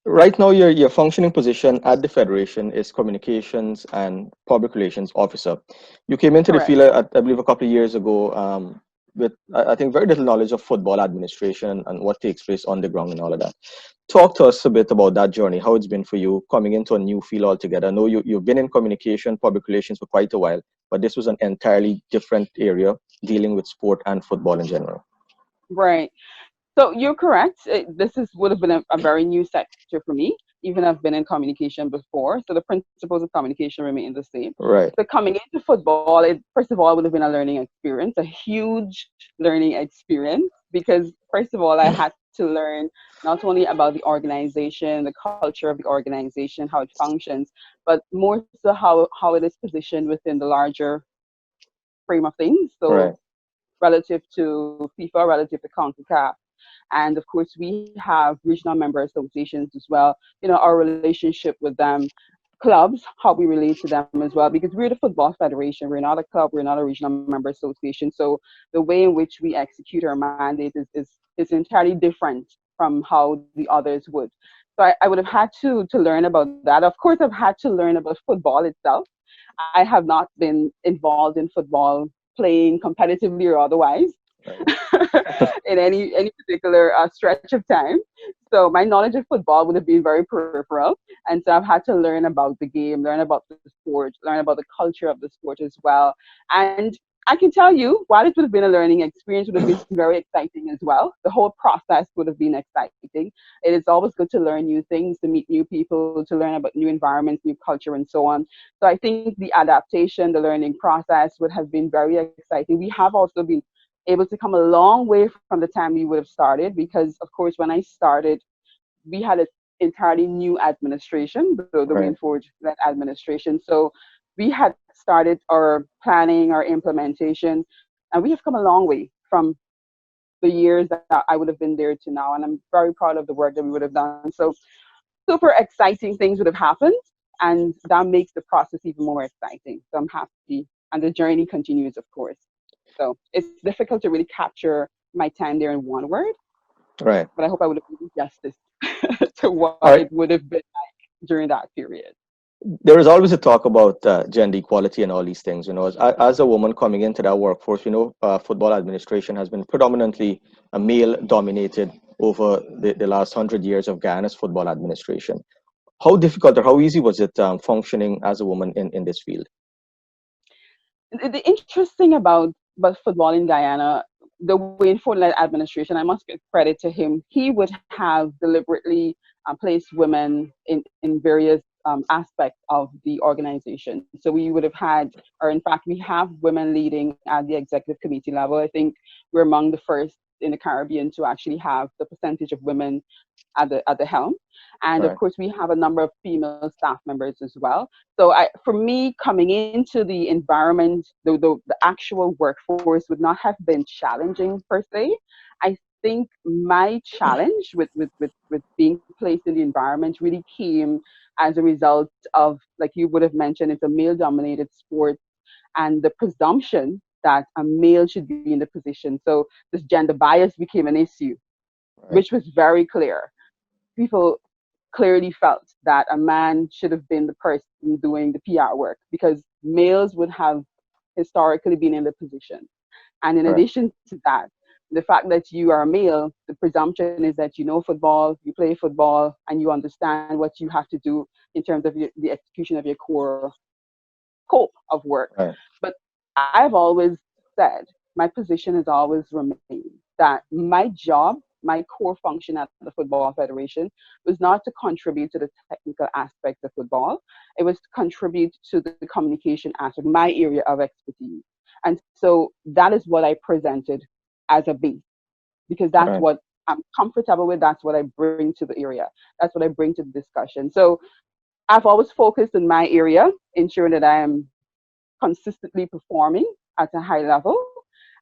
Right now, your functioning position at the Federation is Communications and Public Relations Officer. You came into the Correct. field, I believe, a couple of years ago with, I think, very little knowledge of football administration and what takes place on the ground and all of that. Talk to us a bit about that journey, how it's been for you coming into a new field altogether. I know you've been in communication, public relations for quite a while, but this was an entirely different area dealing with sport and football in general. Right. So you're correct. Would have been a very new sector for me. Even I've been in communication before, so the principles of communication remain the same. Right, So coming into football, it first of all would have been a learning experience, a huge learning experience, because first of all I had to learn not only about the organization, the culture of the organization, how it functions, but more so how it is positioned within the larger frame of things. So right, relative to FIFA, relative to CONCACAF. And of course, we have regional member associations as well. You know, our relationship with them, clubs, how we relate to them as well, because we're the Football Federation. We're not a club, we're not a regional member association. So the way in which we execute our mandate is entirely different from how the others would. So I would have had to learn about that. Of course, I've had to learn about football itself. I have not been involved in football playing competitively or otherwise right, in any particular stretch of time. So my knowledge of football would have been very peripheral, and so I've had to learn about the game, learn about the sport, learn about the culture of the sport as well. And I can tell you, while it would have been a learning experience, would have been very exciting as well. The whole process would have been exciting. It is always good to learn new things, to meet new people, to learn about new environments, new culture, and so on. So I think the adaptation, the learning process would have been very exciting. We have also been able to come a long way from the time we would have started, because of course when I started we had an entirely new administration, the right. Wayne Forge led administration. So we had started our planning, our implementation, and we have come a long way from the years that I would have been there to now. And I'm very proud of the work that we would have done. So super exciting things would have happened, and that makes the process even more exciting. So I'm happy, and the journey continues, of course. So it's difficult to really capture my time there in one word, Right. but I hope I would have done justice to what All it right. would have been during that period. There is always a talk about gender equality and all these things. You know, as a woman coming into that workforce, you know, football administration has been predominantly a male dominated over the last 100 years of Guyana's football administration. How difficult or how easy was it functioning as a woman in this field? The interesting about football in Guyana, the Wayne Ford administration, I must give credit to him. He would have deliberately placed women in various aspects of the organization. So we would have had, or in fact, we have women leading at the executive committee level. I think we're among the first in the Caribbean to actually have the percentage of women at the helm. And of Right. course, we have a number of female staff members as well. So for me, coming into the environment, the actual workforce would not have been challenging per se. I think my challenge with being placed in the environment really came as a result of, like you would have mentioned, it's a male dominated sport, and the presumption that a male should be in the position. So this gender bias became an issue, Right. which was very clear. People clearly felt that a man should have been the person doing the PR work, because males would have historically been in the position. And in Right. addition to that, the fact that you are a male, the presumption is that you know football, you play football, and you understand what you have to do in terms of the execution of your core scope of work. Right. But I've always said, my position has always remained that my job, my core function at the Football Federation was not to contribute to the technical aspects of football. It was to contribute to the communication aspect, my area of expertise. And so that is what I presented as a base, because that's Right. what I'm comfortable with. That's what I bring to the area. That's what I bring to the discussion. So I've always focused in my area, ensuring that I am consistently performing at a high level.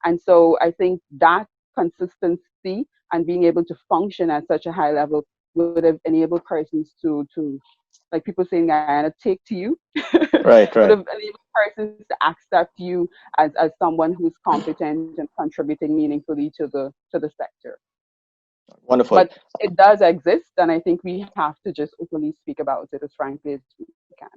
And so I think that consistency and being able to function at such a high level would have enabled persons to like people saying Guyana, take to you, Right. would Right. have enabled persons to accept you as someone who's competent and contributing meaningfully to the sector. Wonderful. But it does exist, and I think we have to just openly speak about it as frankly as we can.